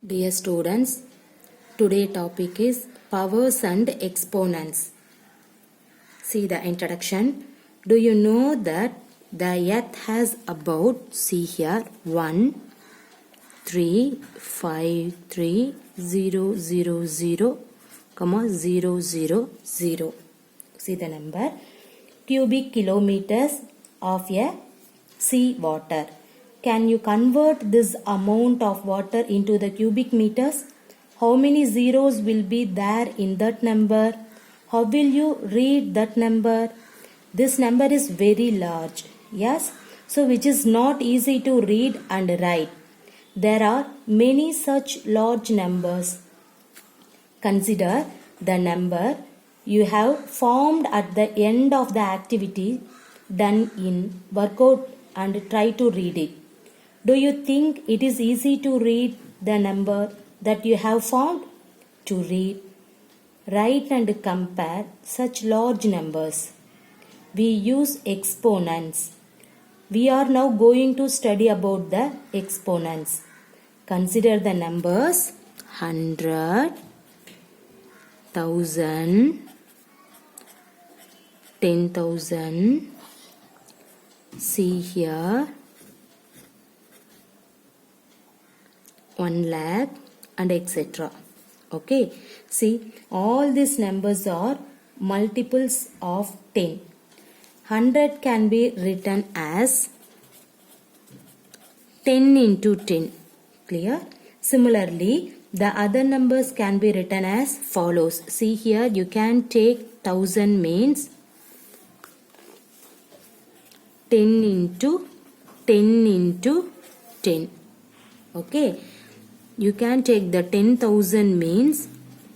Dear students, today topic is powers and exponents. See the introduction. Do you know that the earth has about, see here, 1, 3, 5, 3, 0, 0, 0, comma 0, 0, 0. See the number. Cubic kilometers of a sea water. Can you convert this amount of water into the cubic meters? How many zeros will be there in that number? How will you read that number? This number is very large. Yes? So which is not easy to read and write. There are many such large numbers. Consider the number you have formed at the end of the activity done in workout and try to read it. Do you think it is easy to read the number that you have found? To read, write and compare such large numbers. We use exponents. We are now going to study about the exponents. Consider the numbers 100, 1000, 10,000. See here. 1 lakh and etc. Okay. See, all these numbers are multiples of 10. 100 can be written as 10 into 10. Clear? Similarly, the other numbers can be written as follows. See here, you can take 1000 means 10 into 10 into 10. Okay. You can take the 10,000 means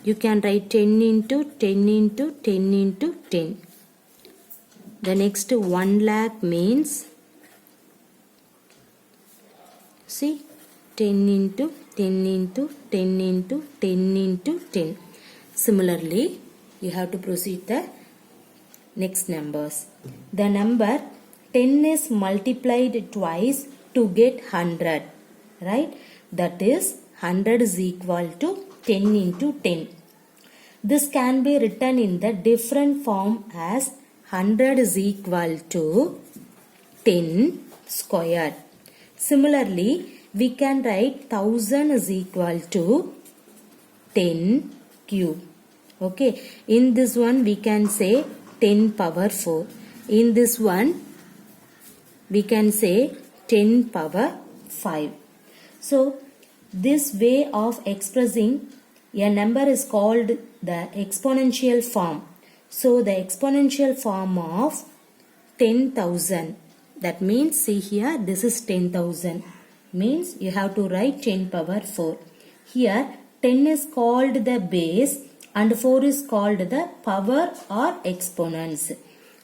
you can write 10 into 10 into 10 into 10. The next 1 lakh means, see, 10 into 10 into 10 into 10 into 10. Similarly, you have to proceed the next numbers. The number 10 is multiplied twice to get 100. Right? That is 100 is equal to 10 into 10. This can be written in the different form as 100 is equal to 10 squared. Similarly, we can write 1000 is equal to 10 cube. Okay. In this one we can say 10 power 4. In this one we can say 10 power 5. So, this way of expressing a number is called the exponential form. So, the exponential form of 10,000. That means, see here, this is 10,000. Means you have to write 10 power 4. Here, 10 is called the base and 4 is called the power or exponents.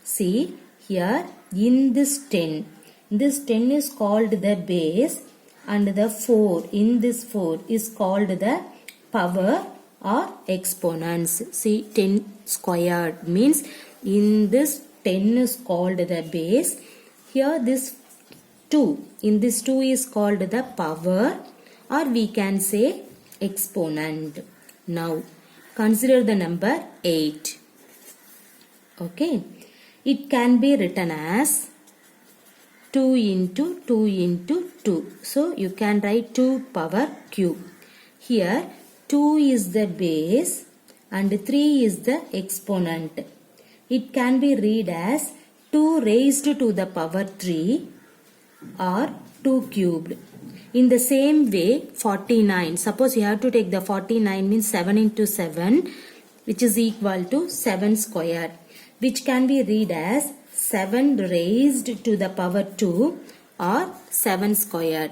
See, here, in this 10 is called the base. And the 4 in this 4 is called the power or exponents. See, 10 squared means in this 10 is called the base. Here this 2, in this 2 is called the power or we can say exponent. Now consider the number 8. Okay. It can be written as 2 into 2 into 2. So, you can write 2 power cube. Here, 2 is the base and 3 is the exponent. It can be read as 2 raised to the power 3 or 2 cubed. In the same way, 49. Suppose you have to take the 49 means 7 into 7 which is equal to 7 squared, which can be read as 7 raised to the power 2 or 7 squared.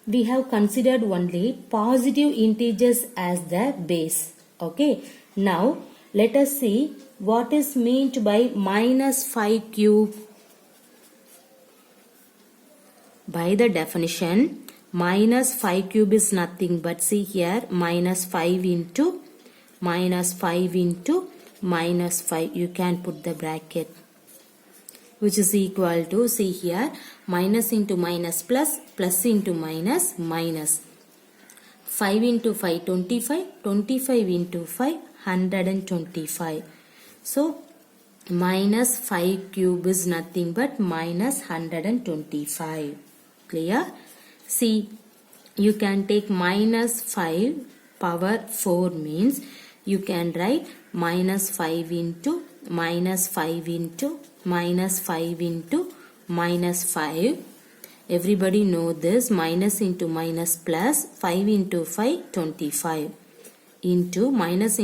We have considered only positive integers as the base. Okay. Now, let us see what is meant by minus 5 cube. By the definition, minus 5 cube is nothing but, see here, minus 5 into minus 5 into minus 5. You can put the bracket. which is equal to, see here, minus into minus plus, plus into minus, minus. 5 into 5, 25, 25 into 5, 125. So, minus 5 cube is nothing but minus 125. Clear? See, you can take minus 5 power 4 means you can write minus 5 into minus 5 into minus 5 into minus 5. Everybody know this, minus into minus plus, 5 into 5, 25. Into minus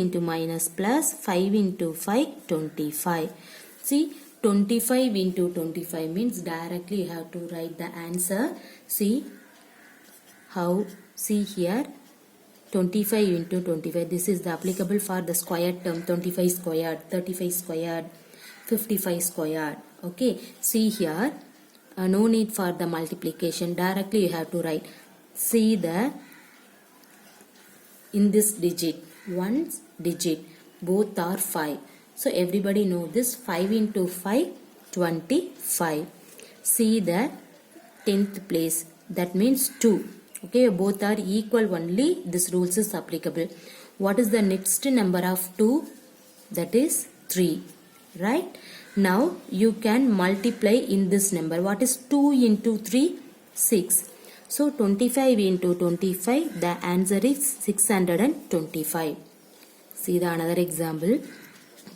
plus, 5 into 5, 25. See, 25 into 25 means directly you have to write the answer. See how, see here, 25 into 25, this is the applicable for the squared term, 25 squared, 35 squared, 55 squared. Okay, see here, no need for the multiplication, directly you have to write. See the, in this digit, one digit, both are 5. So everybody know this, 5 into 5, 25. See the 10th place, that means 2. Okay, both are equal only, this rules is applicable. What is the next number of 2? That is 3. Right? Now you can multiply in this number. What is 2 into 3? 6. So 25 into 25, the answer is 625. See the another example.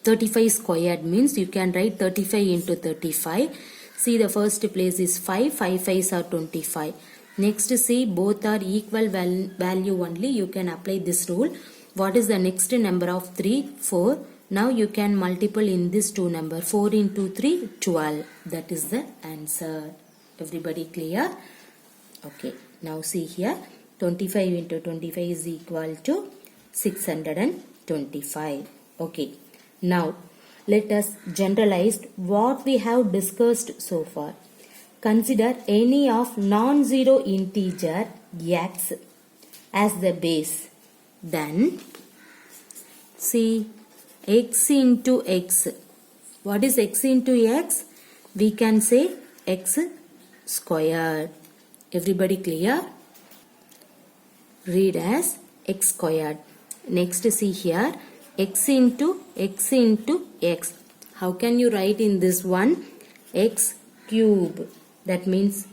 35 squared means you can write 35 into 35. See the first place is 5. 5 5s are 25. Next, see, both are equal value only. You can apply this rule. What is the next number of 3? 4. Now you can multiply in this two number. 4 into 3, 12. That is the answer. Everybody clear? Okay. Now see here. 25 into 25 is equal to 625. Okay. Now let us generalize what we have discussed so far. Consider any of non-zero integer x as the base. Then see x into x. What is x into x? We can say x squared. Everybody clear? Read as x squared. Next see here, x into x into x. How can you write in this one? X cube. That means,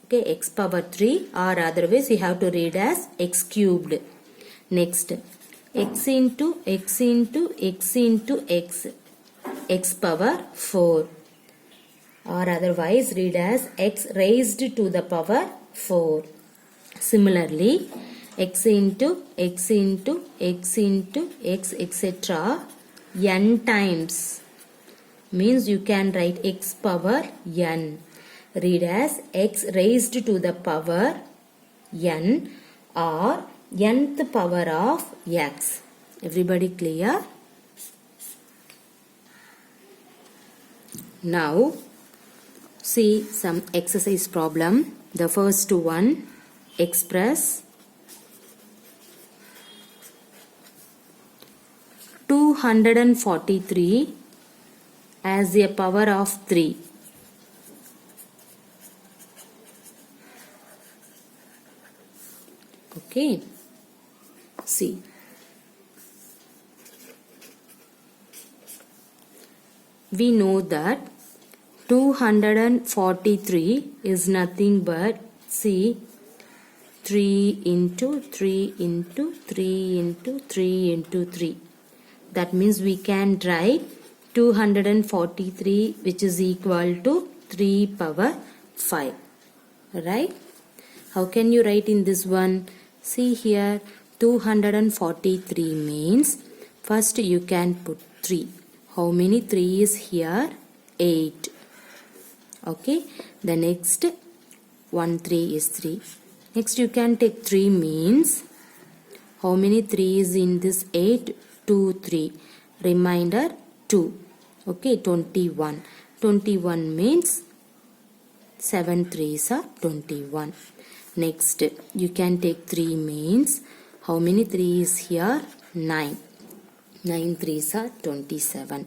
okay, x power 3, or otherwise you have to read as x cubed. Next, x into x into x into x. X power 4. Or otherwise read as x raised to the power 4. Similarly, x into x into x into x, etc. n times. Means you can write x power n. Read as x raised to the power n or nth power of x. Everybody clear? Now see some exercise problem. The first one, express 243 as a power of 3. Okay, see, we know that 243 is nothing but, see, 3 into 3 into 3 into 3 into 3. That means we can write 243 which is equal to 3 power 5. Right? How can you write in this one? See here, 243 means first you can put 3. How many 3 is here? 8. Okay. The next 1 3 is 3. Next you can take 3 means how many 3 is in this 8? 2 3. Remainder 2. Okay. 21. 21 means 7 3s are 21. Next, you can take 3 means, how many 3 is here? 9. 9 3s are 27.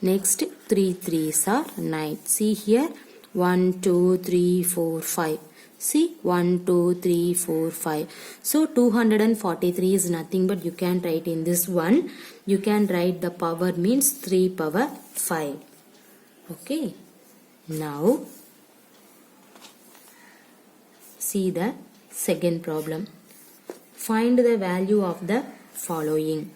Next 3 3s are 9. See here 1 2 3 4 5. See 1 2 3 4 5. So 243 is nothing but you can write in this one. You can write the power means 3 power 5. Okay. Now see the second problem. Find the value of the following.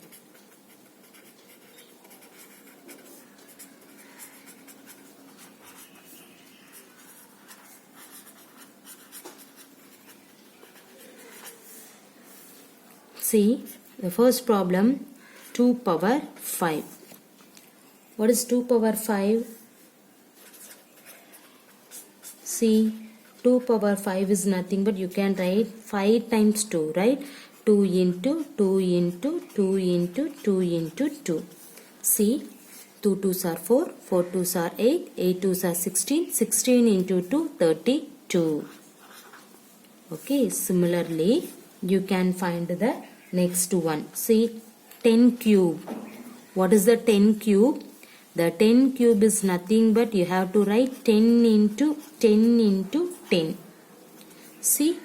See the first problem, 2 power 5. What is 2 power 5? See 2 power 5 is nothing but you can write 5 times 2, right? 2 into 2 into 2 into 2 into 2. See 2 2s are 4, 4 2s are 8, 8 2s are 16, 16 into 2 32. Okay, similarly you can find the next one. See 10 cube. What is the 10 cube? The 10 cube is nothing but you have to write 10 into 10 into 10. See,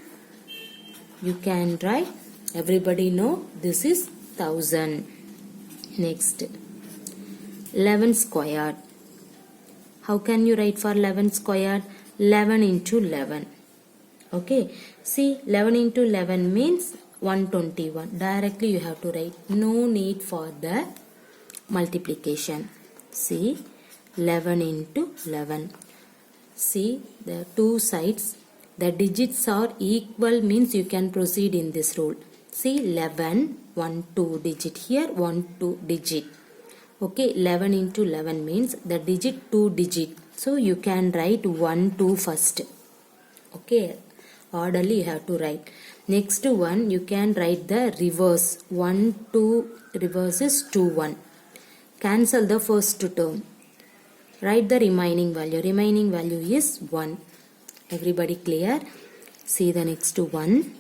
you can write, everybody know this is 1000. Next, 11 squared. How can you write for 11 squared? 11 into 11. Okay, see 11 into 11 means 121. Directly you have to write. No need for the multiplication. See 11 into 11. See the two sides. The digits are equal means you can proceed in this rule. See 11, 1, 2 digit here, 1, 2 digit. Okay, 11 into 11 means the digit 2 digit. So you can write 1, 2 first. Okay, orderly you have to write. Next one you can write the reverse. 1, 2, reverse is 2, 1. Cancel the first term. Write the remaining value. Remaining value is 1. Everybody clear? See the next one.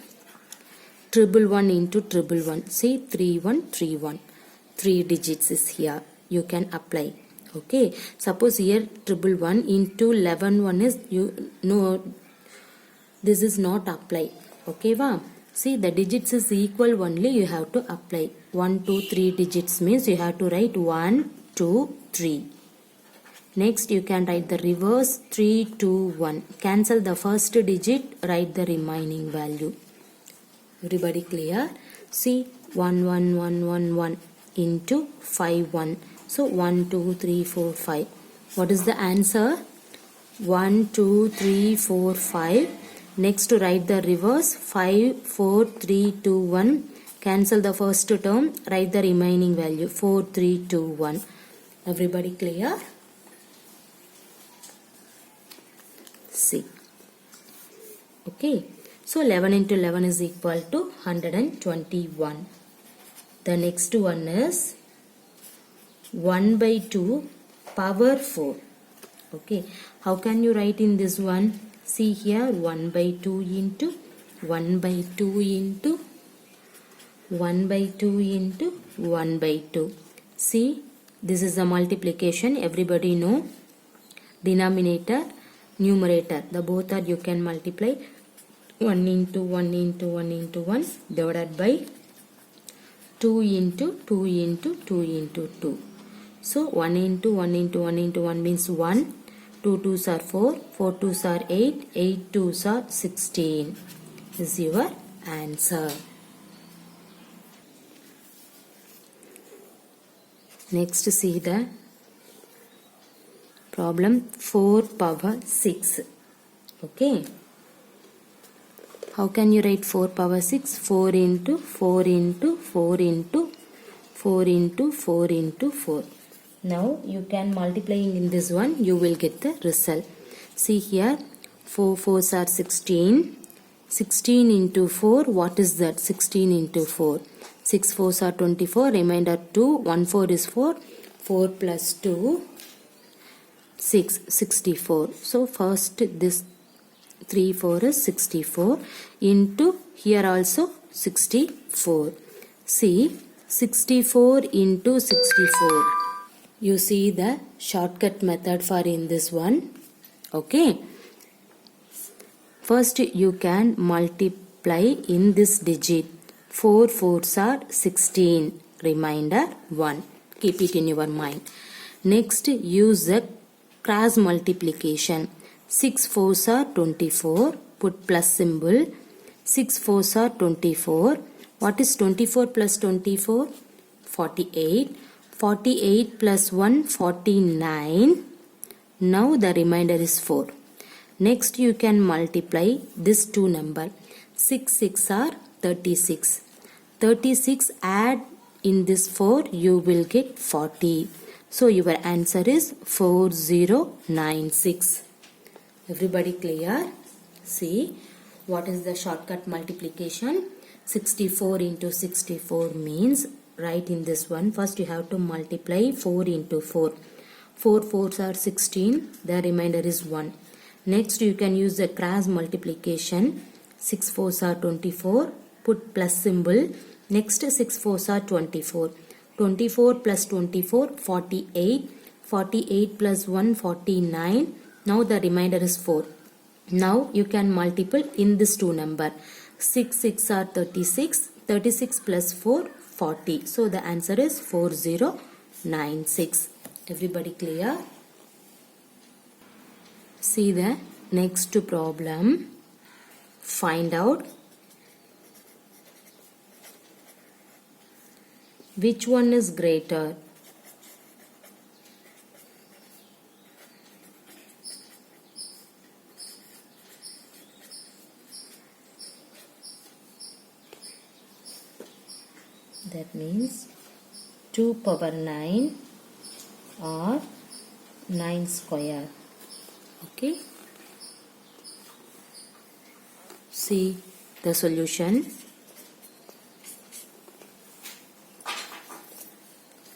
Triple 1 into triple 1. See 3 1 3 1. 3 digits is here. You can apply. Okay. Suppose here triple 1 into 11 1 is this is not apply. Okay va? See the digits is equal only you have to apply. 1 2 3 digits means you have to write 1 2 3. Next you can write the reverse 3 2 1. Cancel the first digit, write the remaining value. Everybody clear? See 1 1 1 1 1 into 5 1. So 1 2 3 4 5. What is the answer? 1 2 3 4 5. Next to write the reverse 5 4 3 2 1. Cancel the first term, write the remaining value 4 3 2 1. Everybody clear? See. Okay. So 11 into 11 is equal to 121. The next one is 1 by 2 power 4. Okay. How can you write in this one? See here 1 by 2 into 1 by 2 into 1 by 2 into 1 by 2. See, this is the multiplication. Everybody know. Denominator, numerator. The both are you can multiply. 1 into 1 into 1 into 1 divided by 2 into 2 into 2 into 2. So 1 into 1 into 1 into 1 means 1. 2 2s are 4, 4 2s are 8, 8 2s are 16. This is your answer. Next see the problem 4 power 6. Okay. How can you write 4 power 6? 4 into 4 into 4 into 4 into 4 into 4. Now you can multiplying in this one, you will get the result. See here 4 4s are 16. 16 into 4, what is that? 16 into 4. 6 4s are 24, remainder 2, 1 4 is 4, 4 plus 2, 6, 64. So first this 3 4 is 64 into here also 64. See 64 into 64. You see the shortcut method for in this one. Okay. First you can multiply in this digit. 4 fours are 16. Remainder 1. Keep it in your mind. Next use the cross multiplication. 6 fours are 24. Put plus symbol. 6 fours are 24. What is 24 plus 24? 48. 48 plus 1, 49. Now the remainder is 4. Next you can multiply this two number. 6 6 are 36. 36 add in this 4 you will get 40. So your answer is 4096. Everybody clear? See what is the shortcut multiplication? 64 into 64 means write in this one. First you have to multiply 4 into 4. 4 fours are 16. The remainder is 1. Next you can use the cross multiplication. 6 fours are 24. Put plus symbol. Next 6 fours are 24. 24 plus 24 48. 48 plus 1 49. Now the remainder is 4. Now you can multiple in this two number. 6 6 are 36. 36 plus 4 40. So the answer is 4096. Everybody clear? See the next problem. Find out which one is greater. That means 2 power 9 or 9 square. Okay. See the solution.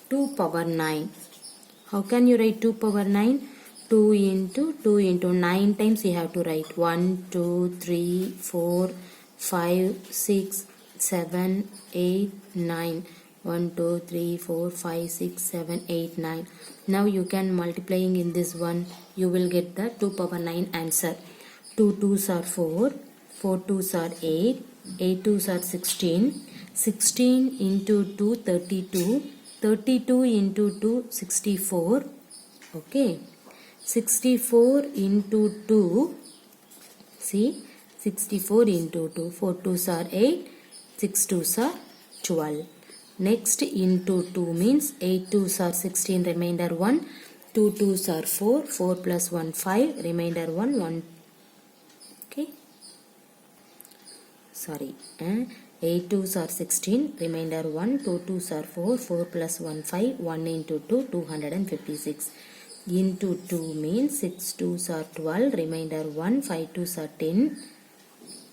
2 power 9. How can you write 2 power 9? 2 into 9 times you have to write 1, 2, 3, 4, 5, 6, 7, 8, 9. 1, 2, 3, 4, 5, 6, 7, 8, 9. Now you can multiplying in this one. You will get the 2 power 9 answer. 2 2s are 4. 4 2s are 8. 8 2s are 16. 16 into 2 32. 32 into 2 64. Okay. 64 into 2. See. 64 into 2. 4 2s are 8. 6 2s are 12. Next into 2 means 8 2s are 16, remainder 1. 2 2s are 4. 4 plus 1 5, remainder 1 1. Okay. Sorry. 8 2s are 16, remainder 1. 2 2s are 4. 4 plus 1 5. 1 into 2 256. Into 2 means 6 2s are 12, remainder 1. 5 2s are 10.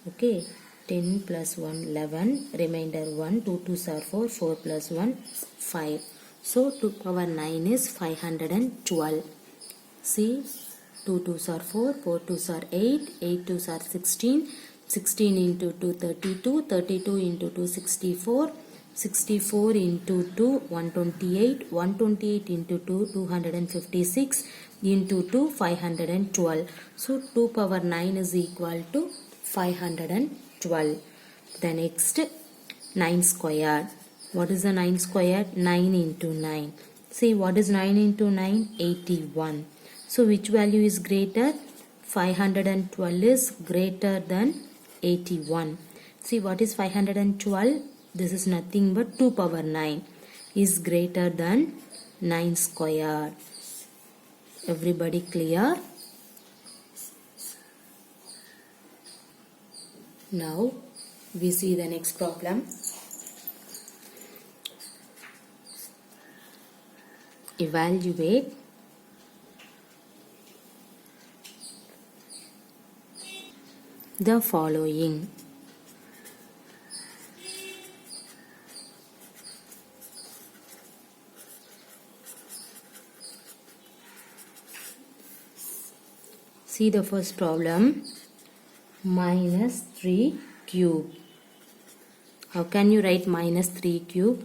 Okay. 10 plus 1 11, remainder 1. 2 2s are 4. 4 plus 1 5. So 2 power 9 is 512. See, 2 2s are 4. 4 2s are 8. 8 2s are 16. 16 into 2 32. 32 into 2 64. 64 into 2 128. 128 into 2 256. Into 2 512. So 2 power 9 is equal to 512. The next 9 squared. What is the 9 squared? 9 into 9. See what is 9 into 9? 81. So which value is greater? 512 is greater than 81. See what is 512? This is nothing but 2 power 9 is greater than 9 squared. Everybody clear? Now we see the next problem. Evaluate the following. See the first problem. -3 cube. How can you write -3 cube?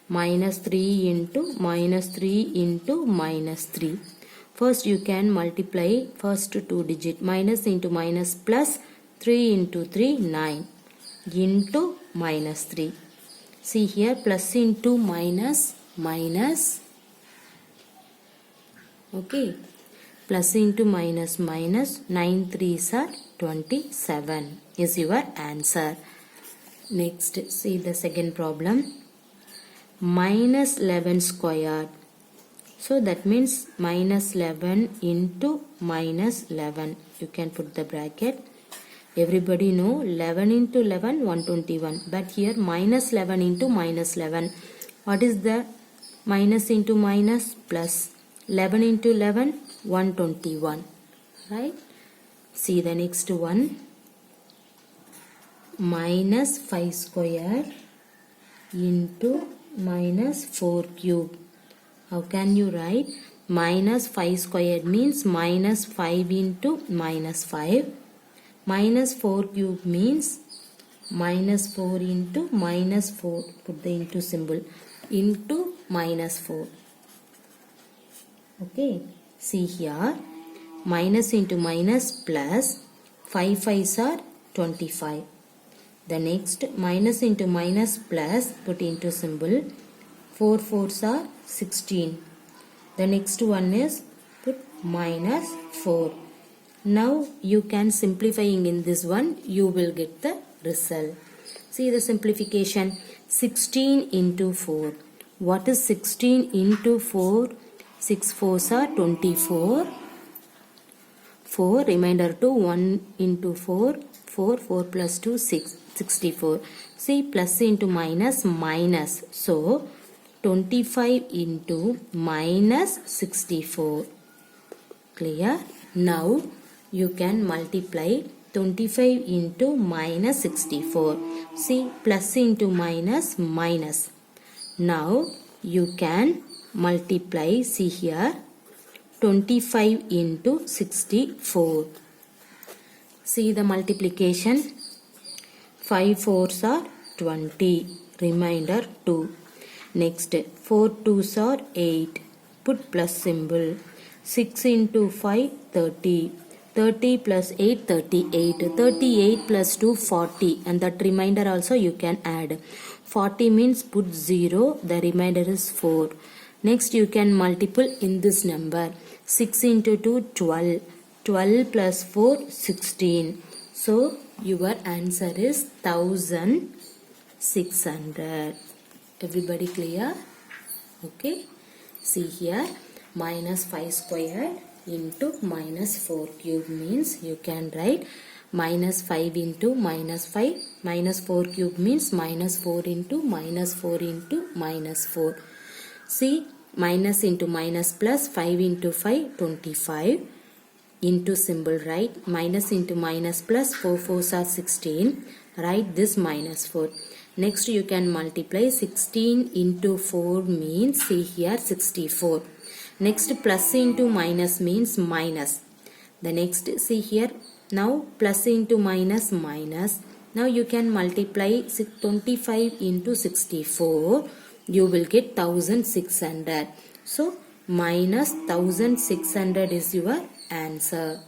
minus 3 into minus 3 into minus 3. First you can multiply first two digit, minus into minus plus, 3 into 3 9 into minus 3. See here, plus into minus minus, okay, plus into minus minus, 9 3s are 27 is your answer. Next, see the second problem. Minus 11 squared. So that means minus 11 into minus 11. You can put the bracket. Everybody know 11 into 11 121. But here minus 11 into minus 11. What is the minus into minus? Plus. 11 into 11 121. Right? See the next one. Minus 5 squared into minus 4 cube. How can you write? Minus 5 squared means minus 5 into minus 5. Minus 4 cube means minus 4 into minus 4. Put the into symbol. Into minus 4. Okay. See here. Minus into minus plus. 5 5s are 25. The next, minus into minus plus, put into symbol. 4 4s are 16. The next one is put minus 4. Now you can simplifying in this one, you will get the result. See the simplification. 16 into 4. What is 16 into 4? 6 4s are 24. 4 remainder to 1 into 4. 4 plus 2 6. 64. See, plus into minus minus. So 25 into minus 64. Clear? Now you can multiply 25 into minus 64. See, plus into minus minus. Now you can multiply, see here, 25 into 64. See the multiplication. 5 4s are 20. Remainder 2. Next, 4 2s are 8. Put plus symbol. 6 into 5, 30. 30 plus 8, 38. 38 plus 2, 40. And that remainder also you can add. 40 means put 0. The remainder is 4. Next, you can multiple in this number. 6 into 2, 12. 12 plus 4, 16. So, your answer is 1600. Everybody clear? Okay. See here, minus 5 squared into minus 4 cube means you can write minus 5 into minus 5. Minus 4 cube means minus 4 into minus 4 into minus 4. See, minus into minus plus, 5 into 5, 25. Into symbol, right? Minus into minus plus, 4 4s are 16. Write this minus 4. Next you can multiply 16 into 4 means, see here, 64. Next, plus into minus means minus. The next, see here, now plus into minus minus. Now you can multiply 25 into 64. You will get 1600. So minus 1600 is your answer.